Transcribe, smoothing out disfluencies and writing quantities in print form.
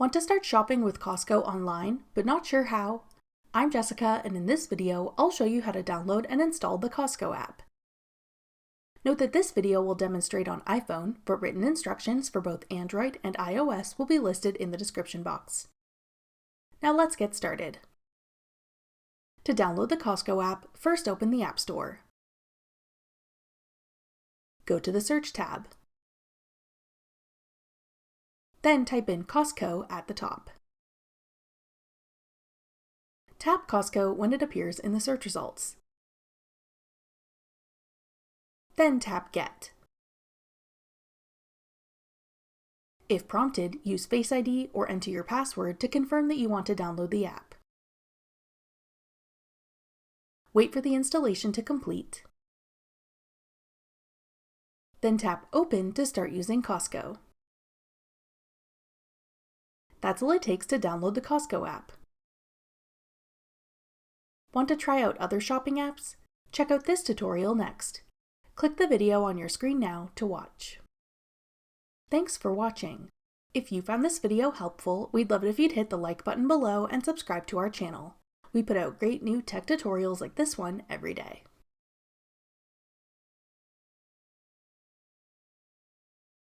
Want to start shopping with Costco online, but not sure how? I'm Jessica, and in this video, I'll show you how to download and install the Costco app. Note that this video will demonstrate on iPhone, but written instructions for both Android and iOS will be listed in the description box. Now let's get started. To download the Costco app, first open the App Store. Go to the Search tab. Then type in Costco at the top. Tap Costco when it appears in the search results. Then tap Get. If prompted, use Face ID or enter your password to confirm that you want to download the app. Wait for the installation to complete. Then tap Open to start using Costco. That's all it takes to download the Costco app. Want to try out other shopping apps? Check out this tutorial next. Click the video on your screen now to watch. Thanks for watching. If you found this video helpful, we'd love it if you'd hit the like button below and subscribe to our channel. We put out great new tech tutorials like this one every day.